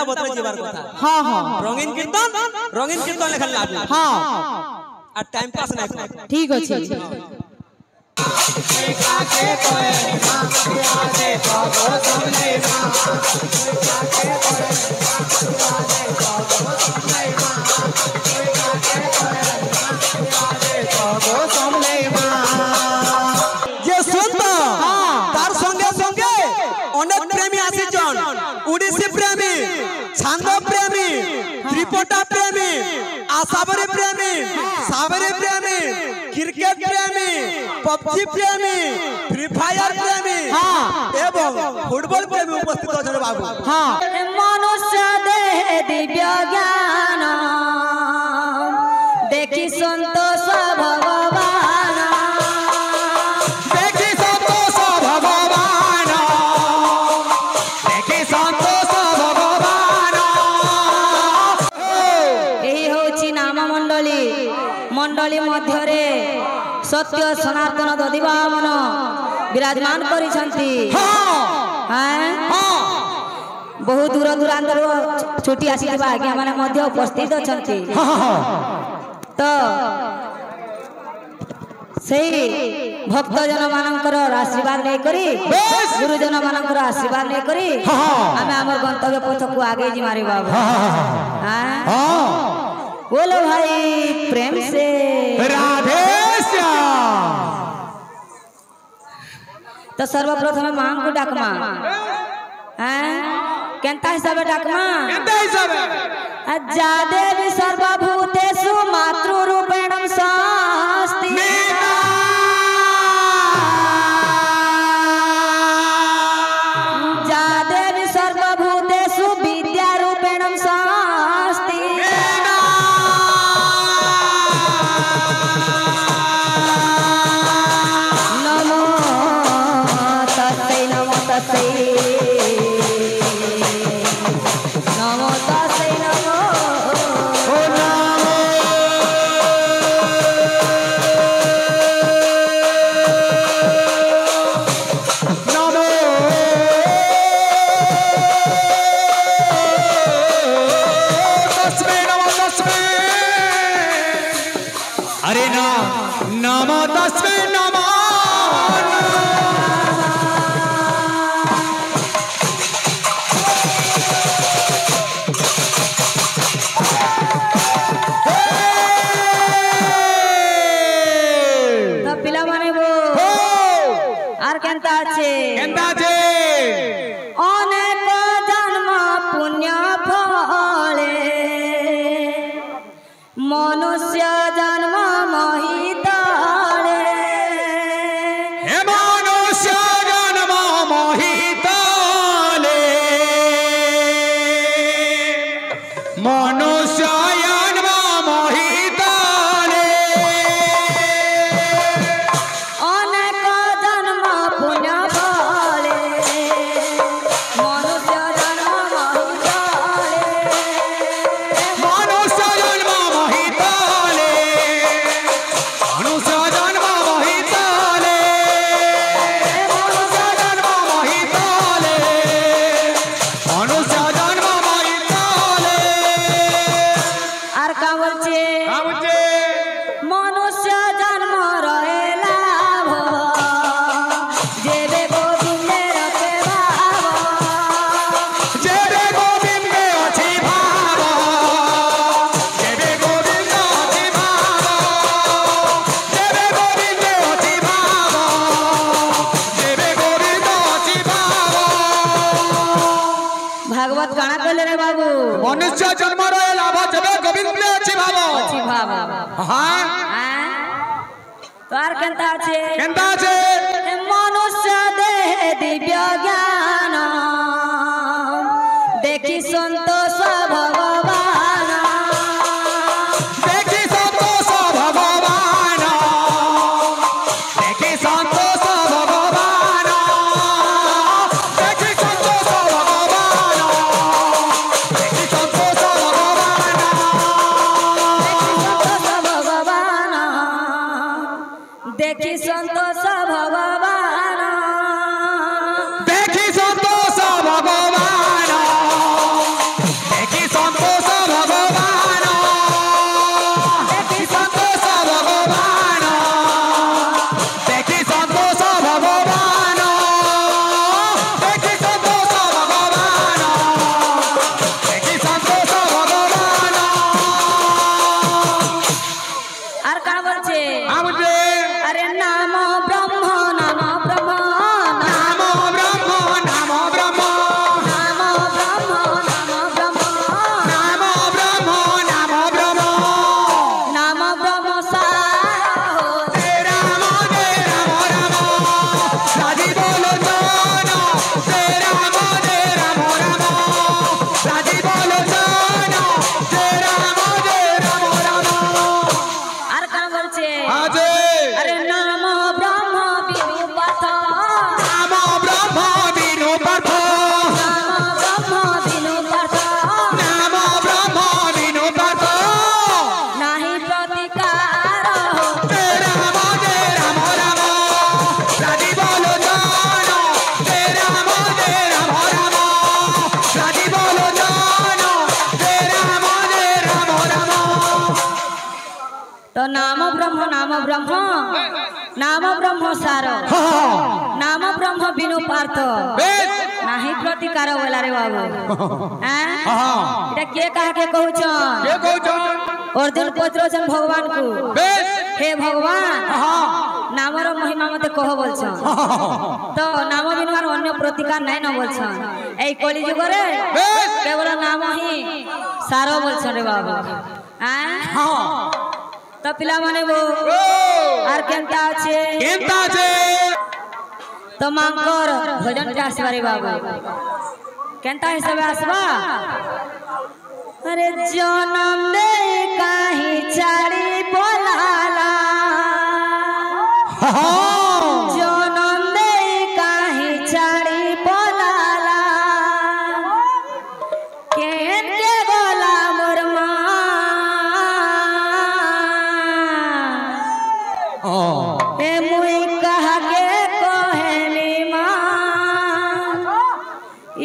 मीनिंगटा बतले जीवार कथा। हां हां रंगीन कीर्तन लेखन लागू। हां आ टाइम पास नहीं ठीक अछि। काके कोए मां आदे बाबो समले मां काके कोए मां आदे बाबो समले मां काके कोए मां आदे बाबो समले मां जे सुनता तार संगे संगे अनेक प्रेमी आसीचन उड़ीसी प्रेमी छांद प्रेमी त्रिपटा प्रेमी आसाबरी प्रेमी साबरी प्रेमी क्रिकेट प्रेमी पबजी प्रेमी फ्री फायर प्रेमी एवं फुटबॉल प्रेमी उपस्थित अछन बाबू। मनुष्य देह दिव्य ज्ञान देखी संतोष भगवान देखी संतोष भगवान देखी संतोष भगवान यही होची नाम मंडली मंडली मध्यरे सत्य सनातन दधिवामन विराजमान करिसंती। बहुत दूर दूरांतर छुट्टी आसीथिबा आज्ञा माने मध्य उपस्थित अछंती। तो सेही भक्त जन मानकर आशीर्वाद नै करी गुरुजन मानकर आशीर्वाद नै करी आमे हमर गंतव्य पथ को आगे जी मारे बाबू। बोलो भाई प्रेम से राधे श्याम। तो सर्वप्रथम मां को डाकमा केंता हिसाबे डाकमा केंता हिसाबे जा देवी सर्वभूतेषु मातृरूपेण संस्थिता जा देवी सर्वभूतेषु विद्यारूपेण संस्थिता नमो तस्मै नमो तस्मै नमो तस्मै नमो अरे ना नमो तस्मै नमो तो पिला माने वो आर केंता আছে केंता আছে अनेक जन्म पुण्य फले मनुष्य जन्म महितले हे मनुष्य जन्म महितले मनुष्य जन्म महितले अनेक जन्म पुण्य फले मनुष्य जन्म महितले मनुष्य जन्म महितले मनुष्य जन्म महितले मनुष्य जन्म महितले मनुष्य जन्म महितले आर का बोलছে काबुचे मनुष्य जन्म रहे लाभ जेबे गोविंदेर के भाव जेरे गोविंद अछि भाव जेरे गोविंद अछि भाव जेरे गोविंद अछि भाव जेरे गोविंद अछि भाव भागवत काना कहले रे बाबू मनुष्य जन्म रे लाभ जेबे गोविंद अछि भाव अछि भाव हां तो आर केंता আছে केंता छे मनुष्य देह दिव्य ज्ञान देखी संतोष भगवान देखी संतोष भगवान देखी संतोष भगवान देखी संतोष भगवान देखी संतोष भगवान देखी संतोष भगवान देखी संतोष भगवान तो नाम ब्रह्म सार नाम ब्रह्म बिनु पार्थ नाही प्रतिकार बोला रे बाबू के कहा के अर्जुन पचरछन भगवान को हे भगवान नामर महिमा मते कह बोलछन तो नाम बिनु आर अन्य प्रतिकार नै न बोलछन ए कली जुग रे केवल नाम ही सार बोलछन रे बाबू तो पिला माने वो आर केनता আছে तो मांकर भजन के आसबा रे बाबू केनता हिसाबे आसबा अरे जन्म दे काहे चारी बोलाला जन्म दे काहे चारी बोलाला केन के बोला मोर ए मुई कहा के कहनी मां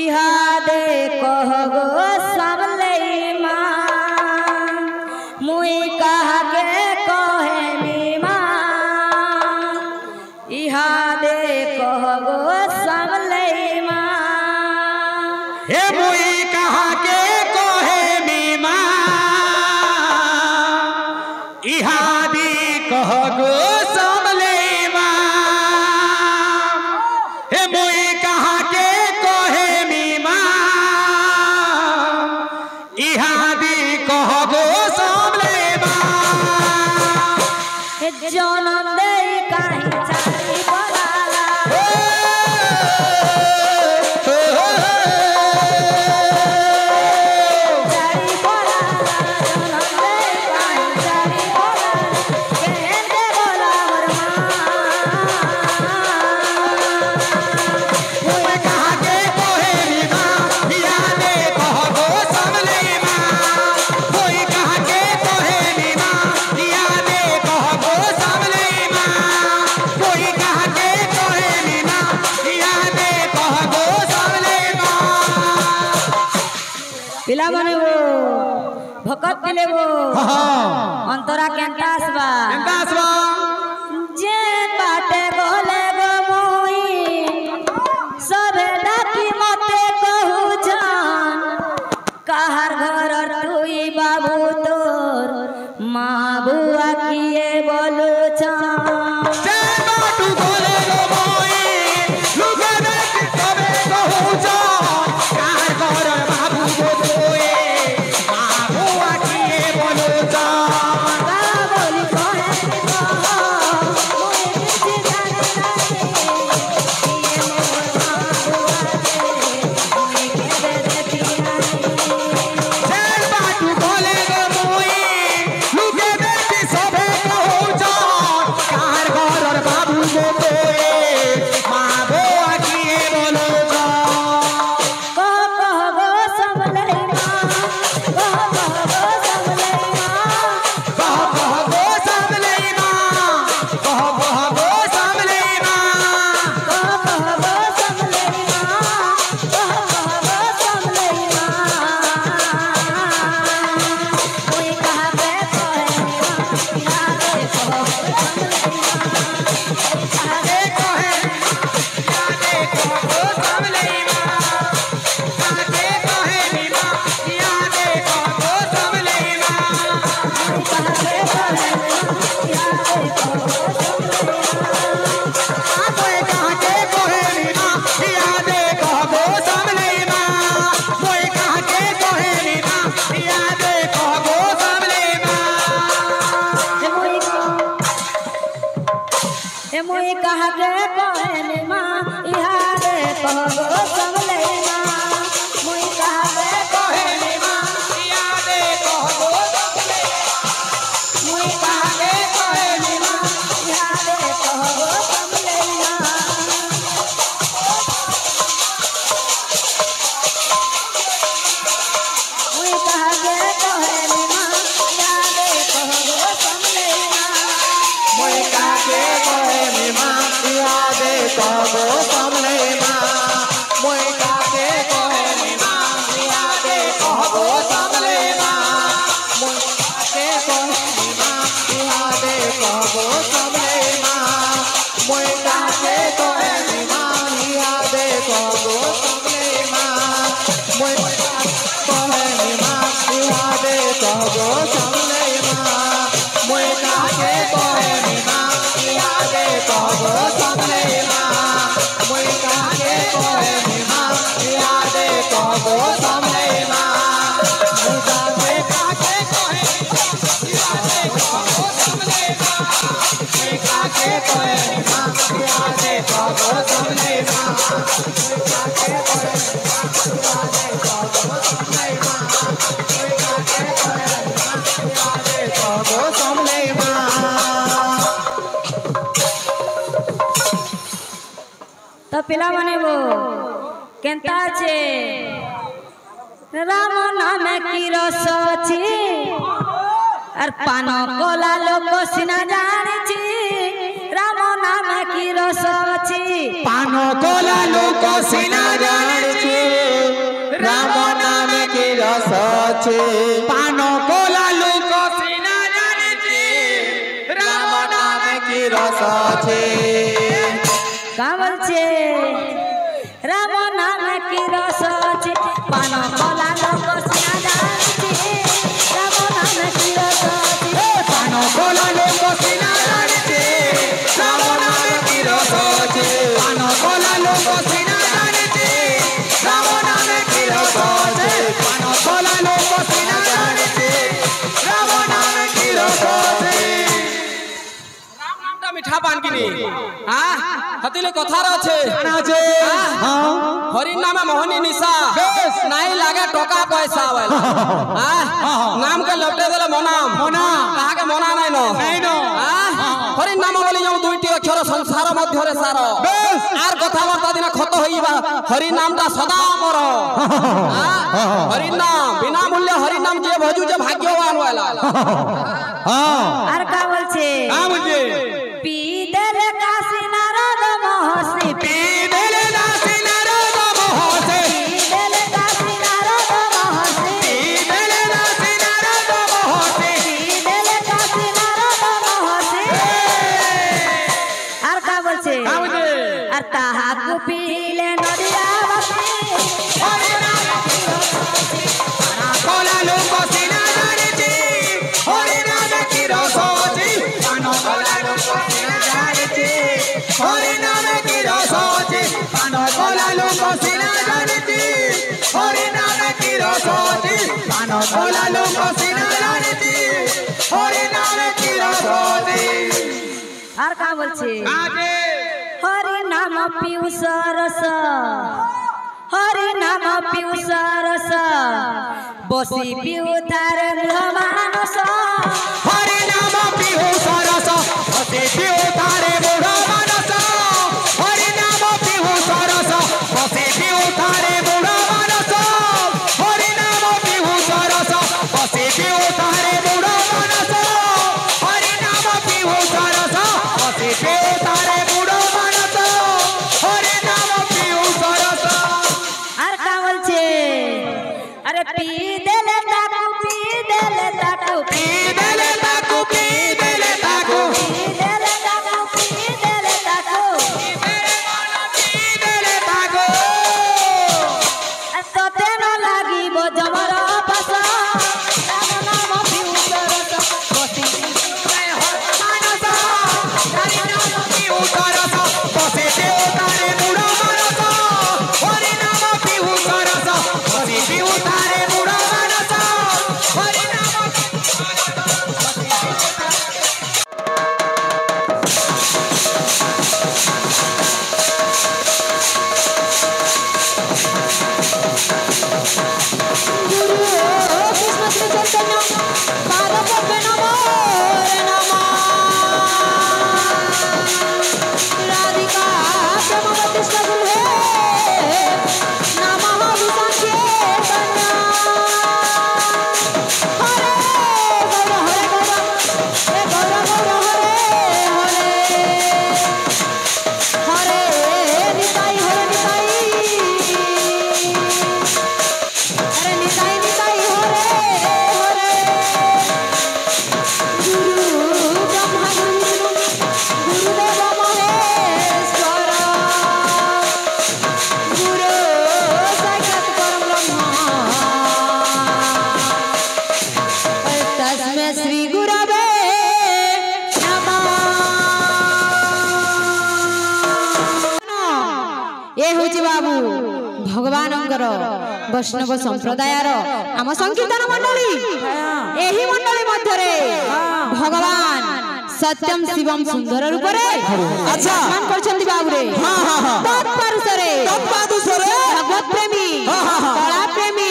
इहा दे कहगो सबले मां मुई कहा के कहनी मां इहा दे कहगो सबले मां हे मुई कहा के कहनी मां इहा दे कहगो जनम दे काहे चारी बोलाला चारी बोलाला जनम दे काहे चारी बोलाला केन दे बोला मोर मुई कहा के कहनी मां इहा दे कहगो सबले मां मुई कहा के कहनी मां इहा दे कहगो सबले मां मुई कहा के कहनी मां इहा दे कहगो सबले मां पिला माने वो भकत पिले वो अंतरा केनता आसबा जे बाटे बोले गो मोई सबे डाकी मते कहू जान कहार घर तुई बाबू तोर माँ बुआ किए बोलू जान बाटू बोले गो मोई लुके देख सबे कहू जा कार घर बाबू गो तोए बाबू आखिए बोलो जा का बोली कहे मोई किसी जाने किए मोर माँ बुआ के मोई के दे देखिया बाटू बोले गो मोई लुके देख सबे कहू जा कार घर बाबू गो तोए बाबू आखिए बोलो जा कह गो सबले माँ कह गो सबले माँ कह गो सबले मां कह गो सबले मां कह गो सबले माँ कह गो सबले माँ कोई कहा के कहे माँ याद कहो सबले मोई कहा के कहने माँ याद कहो सबले माँ मोई कहा के कहने माँ मोई कहा के कहने माँ याद कहो सबले माँ मोई कहा के कहने माँ याद कहो सबले माँ मोई कहा के कहनी मां याद कहगो सबले मां मोई कहा के कहनी मां याद कहगो सबले मां मोई कहा के कहनी मां कहबो सबले माँ मोय काके कहे माँ यादे कहबो सबले माँ मोय कहे माँ यादे कहबो सबले माँ मोय काके कहे माँ यादे कहबो सबले माँ मोय काके कहे माँ यादे कहबो सबले माँ मोय काके कहे यादे कहबो सबले माँ मोय काके कहे माँ यादे कहबो सबले माँ मोय काके कहे यादे कहबो सबले माँ मोय काके कहे यादे कहबो सबले माँ तो पिला माने वो केंता छे राम नाम की रस छी और पान कोला लोक सिना जाने छी राम नाम की रस छी पान कोला लोक सिना जाने छी राम नाम की रस छे पान कोला लोक सिना जाने छी राम नाम की रस छे कामल छे राम नाम की रस छी पान कोला लोक सिना जाने छी राम नाम की रस छी पान कोला लोक सिना जाने छी राम नाम की रस छी पान कोला लोक सिना जाने छी राम नाम की रस छी पान कोला लोक सिना जाने छी राम नाम की रस छी राम नामटा मिठा पान किनी हां हतिले कथार আছে আছে हां हरि नाम मोहनी निशा নাই লাগে টাকা পয়সা আवेला नाम के लपटे देले मनाम कहा के मना নাই न हरि नाम बोली जो दुईटी अक्षर संसार मध्य रे सार आर कथाबार्ता दिन खत होइबा हरि नामटा सदा अमर हरि नाम बिना मूल्य हरि नाम जे भजू जे भाग्यवान वाला আর কা বলছে বুঝে পি দেলে কাশী নারদ মহর্ষি पी देले दासी नारद मोहसे পি দেলে কাশী নারদ মহর্ষি पी देले दासी नारद मोहसे পি দেলে কাশী নারদ মহর্ষি আর কা বলছে বুঝে আর তাহাকু পিলে নদিয়া বাসি कोला लोक सिना जाने छी हरि नाम की रस छी पान कोला लोक सिना जाने छी हरि नाम की रस छी पान कोला लोक सिना जाने छी हरि नाम की रस छी पान कोला लोक सिना जाने छी हरि नाम की रस छी আর কা বলছে आगे हरि नाम पीयूष रस हरि नाम पीयूष रस बसी पिऊ तार मानस हरि नाम पिहु सरस हसे पिहु तारे बुढ़ मानस हरि नाम पिहु सरस हसे पिहु तारे बुढ़ मानस हरि नाम पिहु सरस हसे पिहु तारे बुढ़ मानस हरि नाम पिहु सरस हसे पिहु तारे बुढ़ मानस हरि नाम पिहु सरस আর কা বলছে আরে পি দেলে তাকু পি দেলে তাকু पी देले बाबू भगवान वैष्णव संप्रदायर आम संकीर्तन मंडली एही मंडली मध्य भगवान सत्यम शिवम सुंदर रूप अच्छा करछंती बाबू रे भगवत प्रेमी कला प्रेमी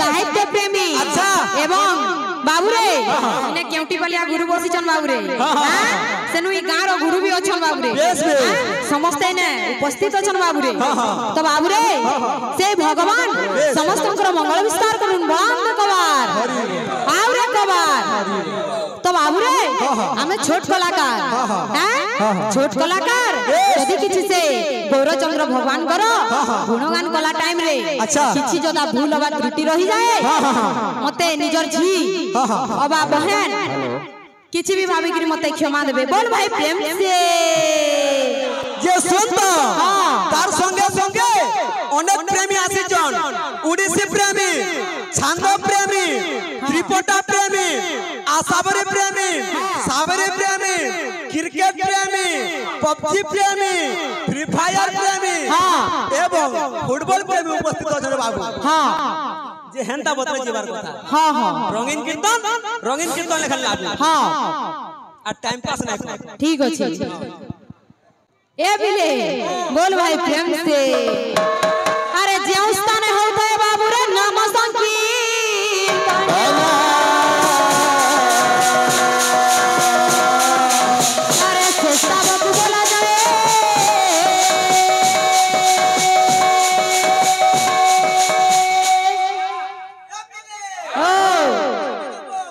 साहित्य प्रेमी अच्छा एवं बाबू रे ने केउटी बलिया गुरु बसिचन बाबू रे सेनु ई गाँव रो गुरु भी अछन बाबू रे समस्त ने उपस्थित अछन बाबू रे तो बाबू रे से भगवान समस्त मंगल विस्तार करुन बंद कबार आउ रे कबार तो बाबू रे हमें छोट कलाकार हैं छोट कलाकार यदि किछि से गौरचंद्र भगवान करो गुणगान कला टाइम रे अच्छा किछि जदा भूल अबा त्रुटि रही जाए मते निजर झी अबा बहन किछि भी भाबी कि मते क्षमा देबे बोल भाई प्रेम से जे सुनता तार संगे संगे अनेक प्रेमी आसीचन उड़ीसी प्रेमी छांद प्रेमी त्रिपटा प्रेमी आसाबरी प्रेमी साबरी प्रेमी क्रिकेट प्रेमी पबजी प्रेमी फ्री फायर प्रेमी एवं फुटबॉल प्रेमी उपस्थित अछन बाबू हां जे हेंता बतले जीवार कथा हां हां रंगीन कीर्तन लेखन लाभ हां आ टाइम पास नहीं ठीक अछि ए बिले बोल भाई प्रेम से अरे जेउ स्थान होता है बाबू रे नाम संकीर्तन अरे सोचा बाबू बोला जाए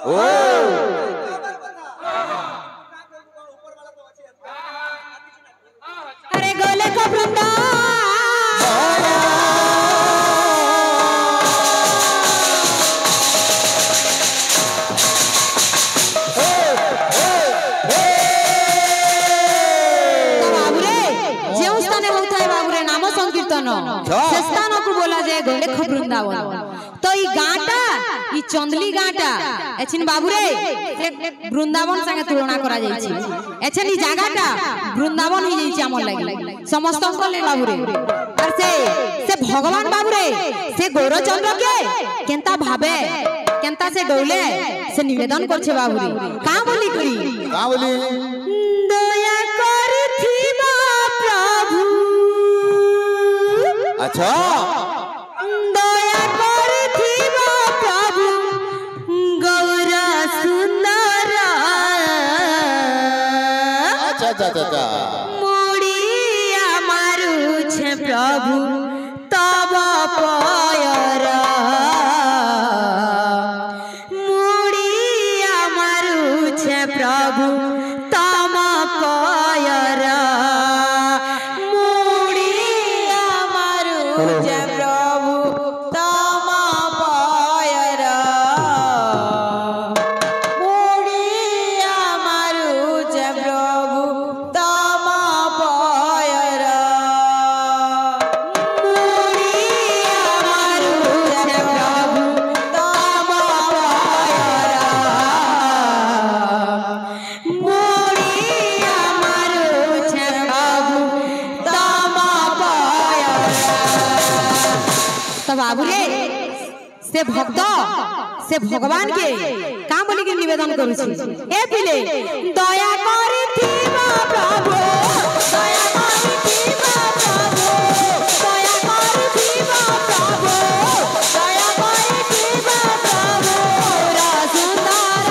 ओ अरे गोले को वृंदा से स्थान को बोला जाए गोले को वृंदावन तो ई गाटा ई चंदली गाटा एछिन बाबू रे वृंदावन संगे तुलना करा जाई छी एछिन ई जागाटा वृंदावन ही जाई छी हमर लागि समस्त को ले बाबू रे और से भगवान बाबू रे से गौरचंद्र के केंता भाबे केंता से डोले से निवेदन करछे बाबू रे का बोली दया करथिबा प्रभु अच्छा दया करथिबा प्रभु गौर सुंदर अच्छा अच्छा अच्छा मुड़िया मारू छे प्रभु तब पयर मुड़िया मारू छे प्रभु तम पयर जय प्रभु तम पायर मुड़िया मारू जय प्रभु तम पायर मुड़िया मारू जय प्रभु तम पायर मुड़िया मारू जय प्रभु तम पायर तो बाबू रे से भक्त से भगवान के का बोली के निवेदन करू छी ए पिले दया करथिबा प्रभु दया करथिबा प्रभु दया करथिबा प्रभु दया करथिबा प्रभु रा सुंदर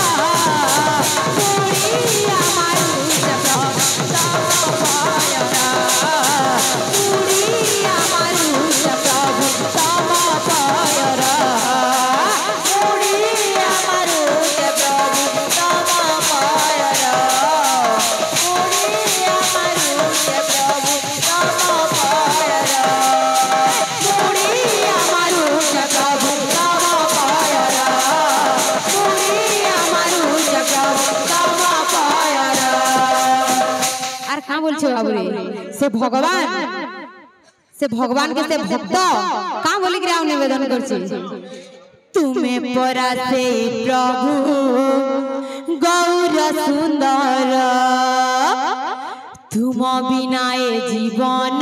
मुड़िया मारू जय प्रभु तम पायर मुड़िया मारू जय प्रभु तम पायर मुड़िया मारू जय प्रभु तम पायर मुड़िया मारू जय प्रभु तम पायर मुड़िया मारू जय प्रभु तम पायर मुड़िया मारू जय प्रभु तम पायर आर का बोलछो बाबू रे से भगवान के से भक्त का बोली के निवेदन करछी तुम्हें परा से प्रभु गौर सुंदर तुम बिना ए जीवन